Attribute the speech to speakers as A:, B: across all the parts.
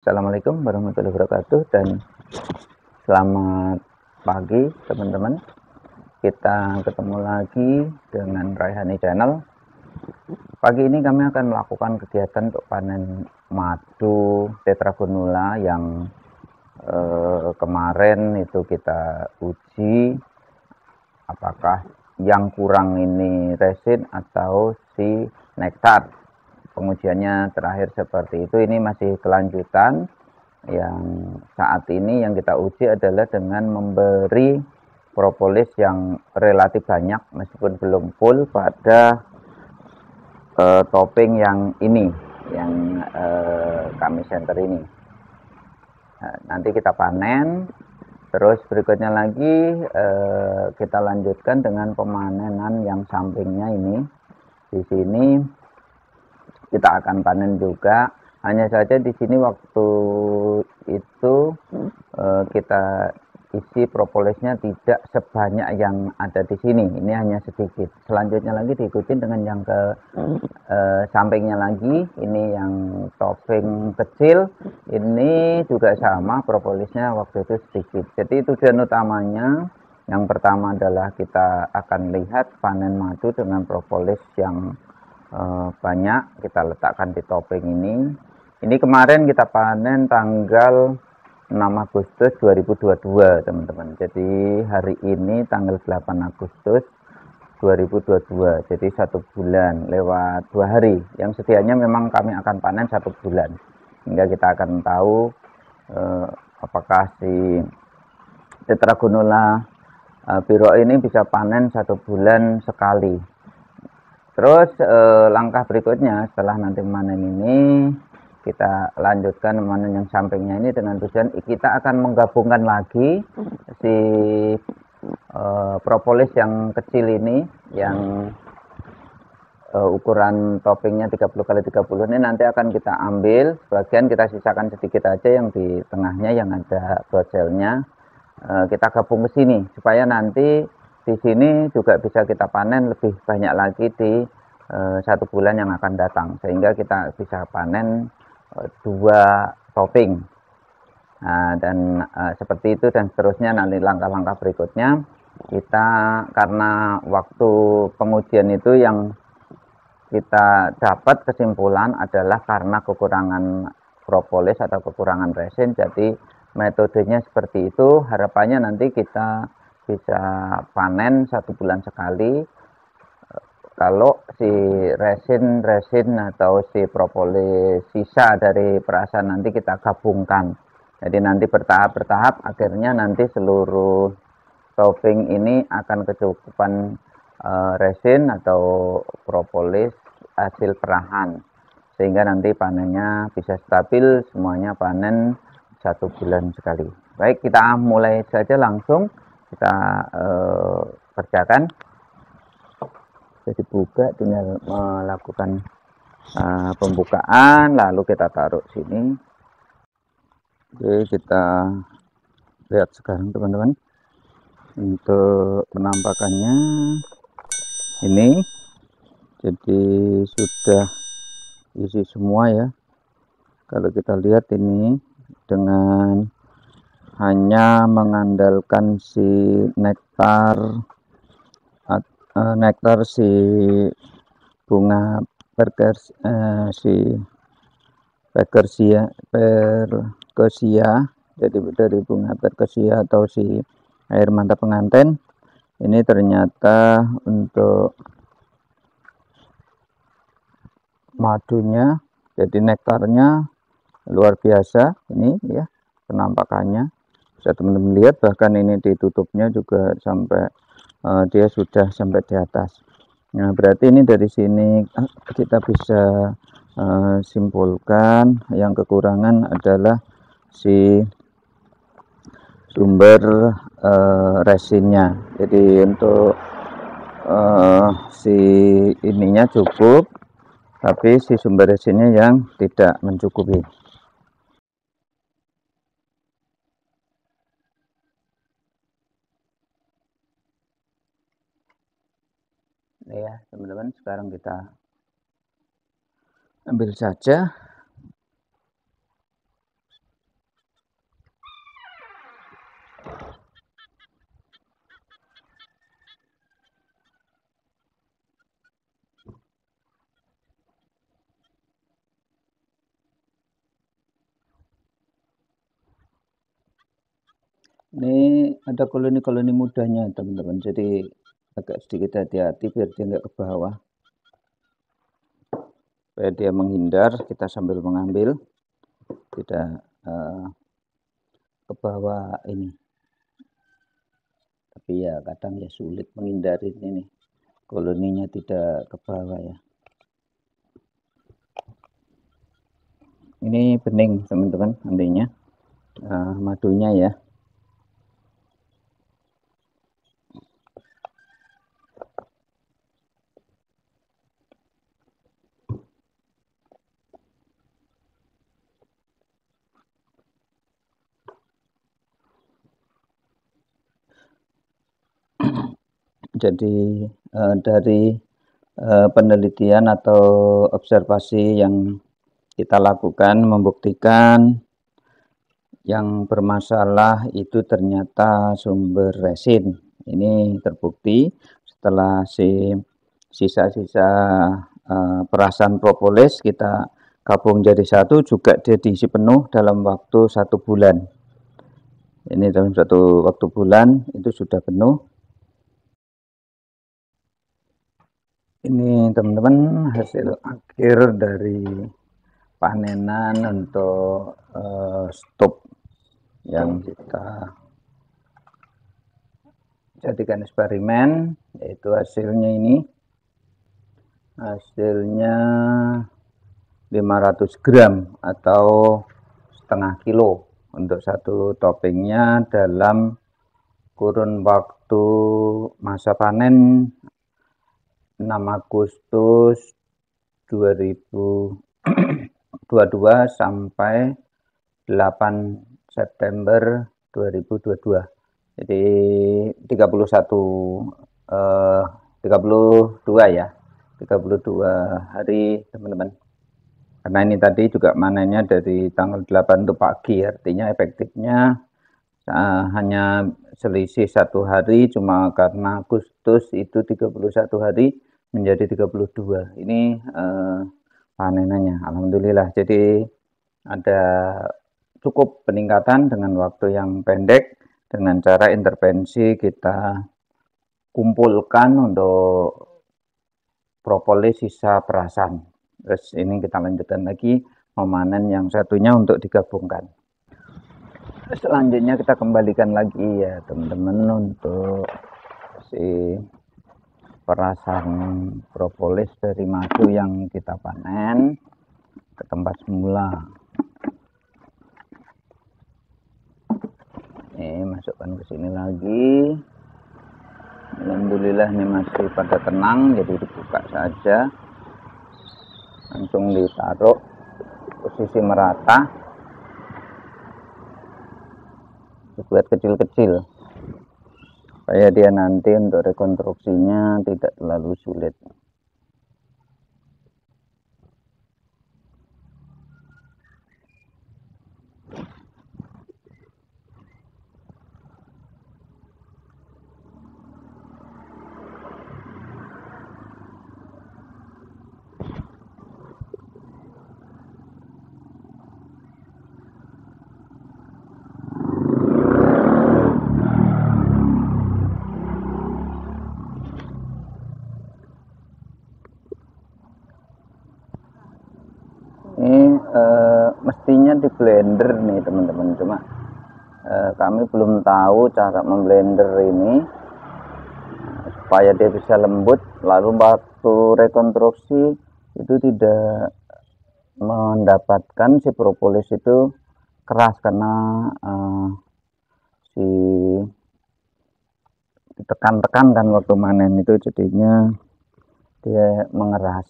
A: Assalamualaikum warahmatullahi wabarakatuh dan selamat pagi teman-teman. Kita ketemu lagi dengan Raihani Channel. Pagi ini kami akan melakukan kegiatan untuk panen madu tetragonula yang kemarin itu kita uji apakah yang kurang ini resin atau si nektar. Pengujiannya terakhir seperti itu. Ini masih kelanjutan. Yang saat ini yang kita uji adalah dengan memberi propolis yang relatif banyak meskipun belum full pada topping yang ini, yang kami center ini. Nah, nanti kita panen, terus berikutnya lagi kita lanjutkan dengan pemanenan yang sampingnya ini. Di sini kita akan panen juga. Hanya saja di sini waktu itu kita isi propolisnya tidak sebanyak yang ada di sini. Ini hanya sedikit. Selanjutnya lagi diikuti dengan yang ke sampingnya lagi. Ini yang topping kecil. Ini juga sama, propolisnya waktu itu sedikit. Jadi tujuan utamanya yang pertama adalah kita akan lihat panen madu dengan propolis yang banyak. Kita letakkan di topping ini. Ini kemarin kita panen tanggal 6 Agustus 2022 teman-teman. Jadi hari ini tanggal 8 Agustus 2022. Jadi 1 bulan lewat 2 hari. Yang sedianya memang kami akan panen 1 bulan. Hingga kita akan tahu apakah si tetragonula biro ini bisa panen 1 bulan sekali. Terus langkah berikutnya setelah nanti memanen ini, kita lanjutkan memanen yang sampingnya ini dengan tujuan kita akan menggabungkan lagi si propolis yang kecil ini, yang ukuran toppingnya 30 kali 30 ini nanti akan kita ambil sebagian, kita sisakan sedikit aja yang di tengahnya yang ada broselnya, kita gabung ke sini supaya nanti di sini juga bisa kita panen lebih banyak lagi di 1 bulan yang akan datang, sehingga kita bisa panen 2 topping. Nah, dan seperti itu dan seterusnya. Nanti langkah-langkah berikutnya kita, karena waktu pengujian itu yang kita dapat kesimpulan adalah karena kekurangan propolis atau kekurangan resin, jadi metodenya seperti itu. Harapannya nanti kita bisa panen 1 bulan sekali. Kalau si resin atau si propolis sisa dari perasan nanti kita gabungkan. Jadi nanti bertahap akhirnya nanti seluruh topping ini akan kecukupan resin atau propolis hasil perahan, sehingga nanti panennya bisa stabil, semuanya panen 1 bulan sekali. Baik, kita mulai saja langsung kita kerjakan. Jadi buka, tinggal melakukan pembukaan, lalu kita taruh sini. Oke, kita lihat sekarang teman-teman untuk penampakannya ini. Jadi sudah isi semua ya. Kalau kita lihat ini dengan hanya mengandalkan si nektar si bunga perkesia, jadi dari bunga perkesia atau si air manta pengantin ini ternyata untuk madunya, jadi nektarnya luar biasa. Ini ya penampakannya, bisa teman-teman lihat, bahkan ini ditutupnya juga sampai dia sudah sampai di atas. Nah, berarti ini dari sini kita bisa simpulkan yang kekurangan adalah si sumber resinnya. Jadi untuk si ininya cukup, tapi si sumber resinnya yang tidak mencukupi. Ya teman-teman, sekarang kita ambil saja Ini ada koloni-koloni mudanya teman-teman, jadi agak sedikit hati-hati biar dia nggak ke bawah, supaya dia menghindar. Kita sambil mengambil, tidak ke bawah ini. Tapi ya kadang ya sulit menghindari ini, koloninya tidak ke bawah ya. Ini bening teman-teman, nantinya madunya ya. Jadi dari penelitian atau observasi yang kita lakukan membuktikan yang bermasalah itu ternyata sumber resin. Ini terbukti setelah sisa-sisa perasan propolis kita gabung jadi satu, juga dia diisi penuh dalam waktu 1 bulan. Ini dalam waktu bulan itu sudah penuh. Ini teman-teman hasil akhir dari panenan untuk stop yang kita jadikan eksperimen, yaitu hasilnya ini. Hasilnya 500 gram atau setengah kilo untuk satu toppingnya dalam kurun waktu masa panen 6 Agustus 2022 sampai 8 September 2022. Jadi 32 ya. 32 hari teman-teman. Karena ini tadi juga manennya dari tanggal 8 itu pagi, artinya efektifnya hanya selisih 1 hari, cuma karena Agustus itu 31 hari menjadi 32. Ini panenannya, alhamdulillah. Jadi ada cukup peningkatan dengan waktu yang pendek dengan cara intervensi kita kumpulkan untuk propolis sisa perasan. Terus ini kita lanjutkan lagi memanen yang satunya untuk digabungkan. Selanjutnya kita kembalikan lagi ya teman-teman untuk si perasan propolis dari madu yang kita panen ke tempat semula. Ini masukkan ke sini lagi. Alhamdulillah ini masih pada tenang, jadi dibuka saja, langsung ditaruh posisi merata, dibuat kecil-kecil supaya dia nanti untuk rekonstruksinya tidak terlalu sulit. Ini mestinya di blender nih teman-teman, cuma kami belum tahu cara memblender ini supaya dia bisa lembut, lalu waktu rekonstruksi itu tidak mendapatkan si propolis itu keras karena si ditekan-tekan kan waktu manen itu, jadinya dia mengeras.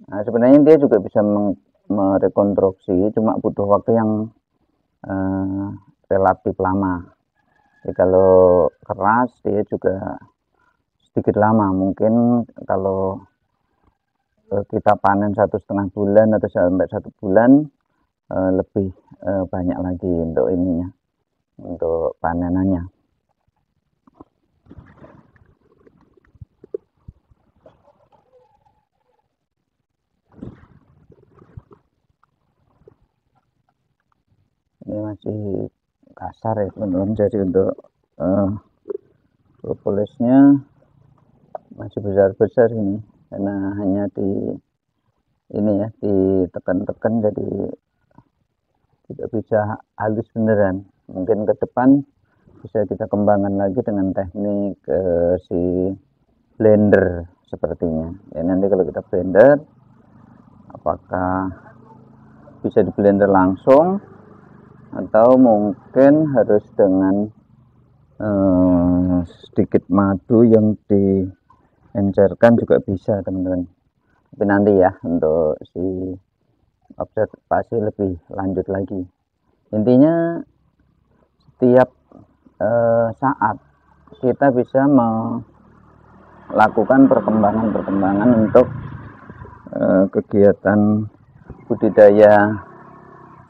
A: Nah, sebenarnya dia juga bisa merekonstruksi, cuma butuh waktu yang relatif lama. Jadi kalau keras dia juga sedikit lama. Mungkin kalau kita panen 1,5 bulan atau sampai 1 bulan lebih banyak lagi untuk ininya, untuk panenannya. Ini masih kasar ya teman-teman. Jadi untuk propolisnya masih besar-besar ini, karena hanya di ini ya, ditekan-tekan, jadi tidak bisa halus beneran. Mungkin ke depan bisa kita kembangkan lagi dengan teknik si blender sepertinya ya. Nanti kalau kita blender, apakah bisa di blender langsung atau mungkin harus dengan sedikit madu yang diencerkan juga bisa teman-teman. Tapi nanti ya, untuk si observasi lebih lanjut lagi. Intinya setiap saat kita bisa melakukan perkembangan untuk kegiatan budidaya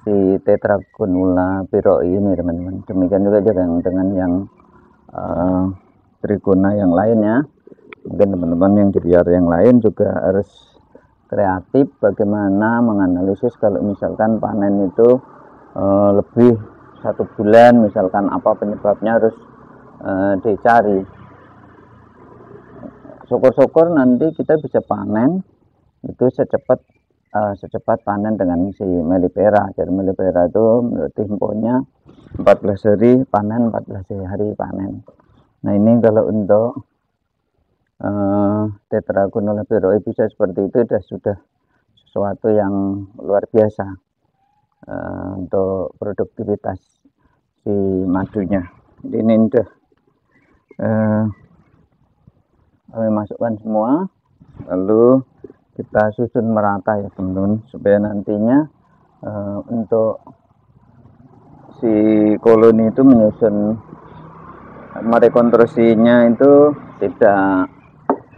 A: si Tetragonula piroi ini teman-teman. Demikian juga dengan yang trigona yang lainnya. Mungkin teman-teman yang di biar yang lain juga harus kreatif bagaimana menganalisis kalau misalkan panen itu lebih 1 bulan, misalkan apa penyebabnya harus dicari. Syukur-syukur nanti kita bisa panen itu secepat panen dengan si Mellifera. Jadi Mellifera itu menurut temponya 14 hari panen, 14 hari panen. Nah ini kalau untuk Tetragonula piroi bisa seperti itu, sudah sesuatu yang luar biasa untuk produktivitas si madunya. Ini udah kami masukkan semua, lalu kita susun merata ya teman-teman, supaya nantinya untuk si koloni itu menyusun merekonstruksinya itu tidak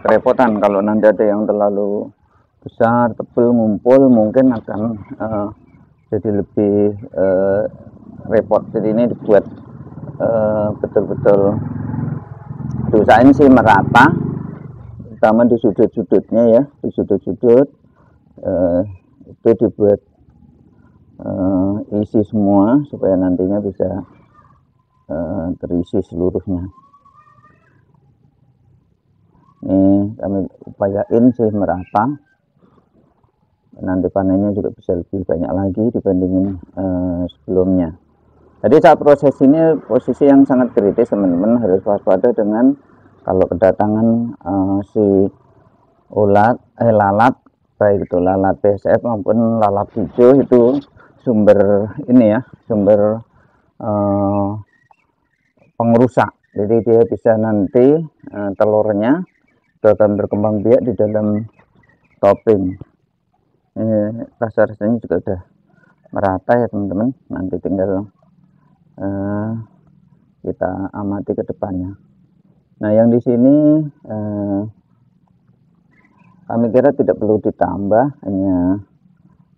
A: kerepotan. Kalau nanti ada yang terlalu besar, tebal, ngumpul, mungkin akan jadi lebih repot. Jadi ini dibuat betul-betul diusahain sih merata, terutama di sudut-sudutnya ya, di sudut-sudut itu dibuat isi semua supaya nantinya bisa terisi seluruhnya. Ini kami upayain sih merata, nanti panennya juga bisa lebih banyak lagi dibandingin sebelumnya. Jadi saat proses ini posisi yang sangat kritis teman-teman, harus waspada dengan kalau kedatangan si lalat, baik itu lalat PSF maupun lalat hijau, itu sumber ini ya, sumber pengrusak. Jadi dia bisa nanti telurnya akan berkembang biak di dalam topping. Ini rasa-rasanya juga udah merata ya teman-teman. Nanti tinggal kita amati ke depannya. Nah yang di sini kami kira tidak perlu ditambah, hanya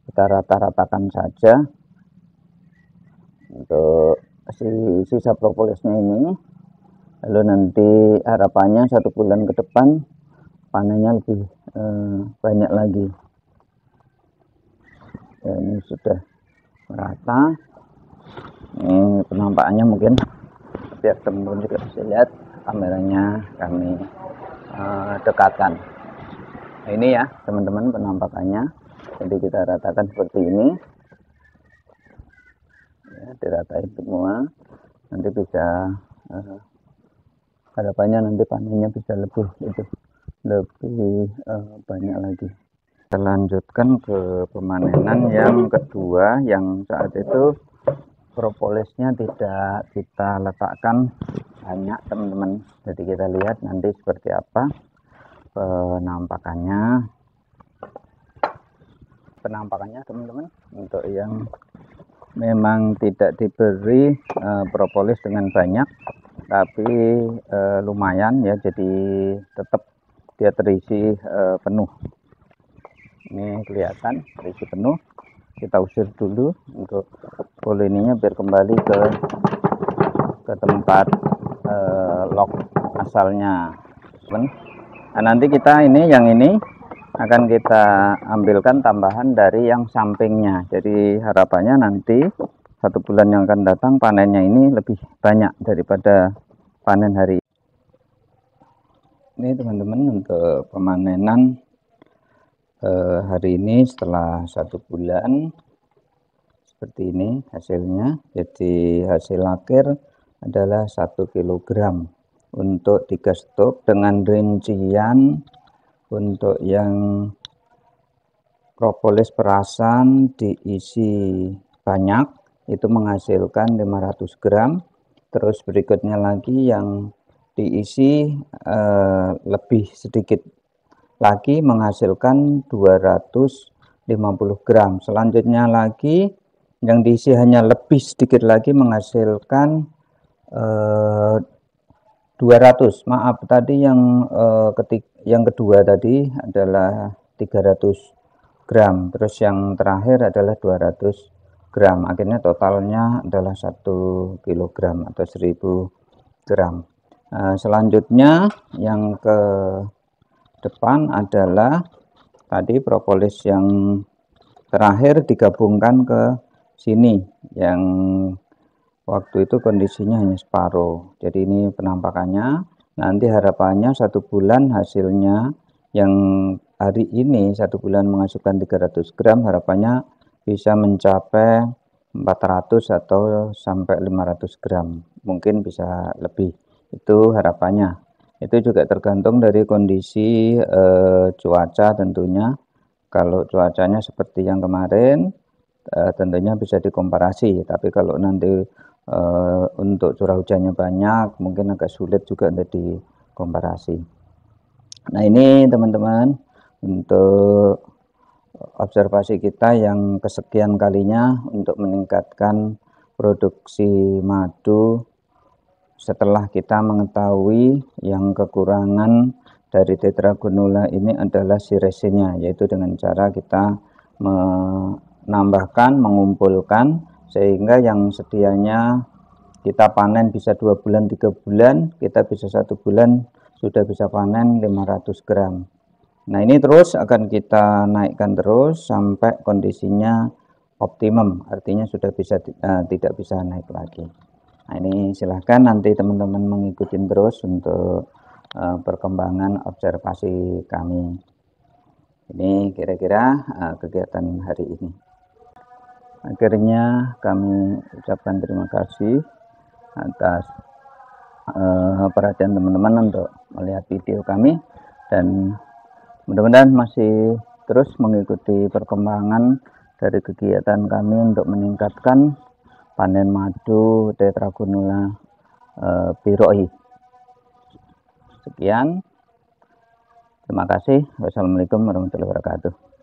A: kita rata-ratakan saja untuk si sisa propolisnya ini. Lalu nanti harapannya 1 bulan ke depan panennya lebih banyak lagi. Ya, ini sudah merata. Ini penampakannya mungkin biar teman-teman juga bisa lihat, kameranya kami dekatkan. Nah, ini ya teman-teman penampakannya. Jadi kita ratakan seperti ini ya, diratain semua. Nanti bisa harapannya nanti panennya bisa lebih banyak lagi. Kita lanjutkan ke pemanenan yang kedua, yang saat itu propolisnya tidak kita letakkan banyak teman-teman. Jadi kita lihat nanti seperti apa penampakannya teman-teman. Untuk yang memang tidak diberi propolis dengan banyak, tapi lumayan ya, jadi tetap dia terisi penuh. Ini kelihatan terisi penuh. Kita usir dulu untuk koloninya biar kembali ke tempat lock asalnya. Nah, nanti kita yang ini akan kita ambilkan tambahan dari yang sampingnya. Jadi harapannya nanti 1 bulan yang akan datang panennya ini lebih banyak daripada panen hari ini. Ini teman-teman untuk pemanenan hari ini setelah 1 bulan seperti ini hasilnya. Jadi hasil akhir adalah 1 kilogram untuk 3 stok dengan rincian untuk yang propolis perasan diisi banyak itu menghasilkan 500 gram. Terus berikutnya lagi yang diisi lebih sedikit lagi menghasilkan 250 gram. Selanjutnya lagi yang diisi hanya lebih sedikit lagi menghasilkan 200. Maaf, tadi yang kedua tadi adalah 300 gram, terus yang terakhir adalah 200 gram. Akhirnya totalnya adalah 1 kilogram atau 1000 gram. Selanjutnya yang ke depan adalah tadi propolis yang terakhir digabungkan ke sini, yang waktu itu kondisinya hanya separuh. Jadi ini penampakannya. Nanti harapannya 1 bulan hasilnya yang hari ini 1 bulan menghasilkan 300 gram, harapannya bisa mencapai 400 atau sampai 500 gram, mungkin bisa lebih, itu harapannya. Itu juga tergantung dari kondisi cuaca tentunya. Kalau cuacanya seperti yang kemarin tentunya bisa dikomparasi, tapi kalau nanti untuk curah hujannya banyak mungkin agak sulit juga untuk dikomparasi. Nah, ini teman-teman untuk observasi kita yang kesekian kalinya untuk meningkatkan produksi madu setelah kita mengetahui yang kekurangan dari tetragonula ini adalah siresinya, yaitu dengan cara kita menambahkan, mengumpulkan, sehingga yang sedianya kita panen bisa 2 bulan 3 bulan, kita bisa 1 bulan sudah bisa panen 500 gram. Nah, ini terus akan kita naikkan terus sampai kondisinya optimum, artinya sudah bisa tidak bisa naik lagi. Nah, ini silahkan nanti teman-teman mengikuti terus untuk perkembangan observasi kami. Ini kira-kira kegiatan hari ini. Akhirnya kami ucapkan terima kasih atas perhatian teman-teman untuk melihat video kami, dan mudah-mudahan masih terus mengikuti perkembangan dari kegiatan kami untuk meningkatkan panen madu tetragonula piroi. Sekian, terima kasih. Wassalamualaikum warahmatullahi wabarakatuh.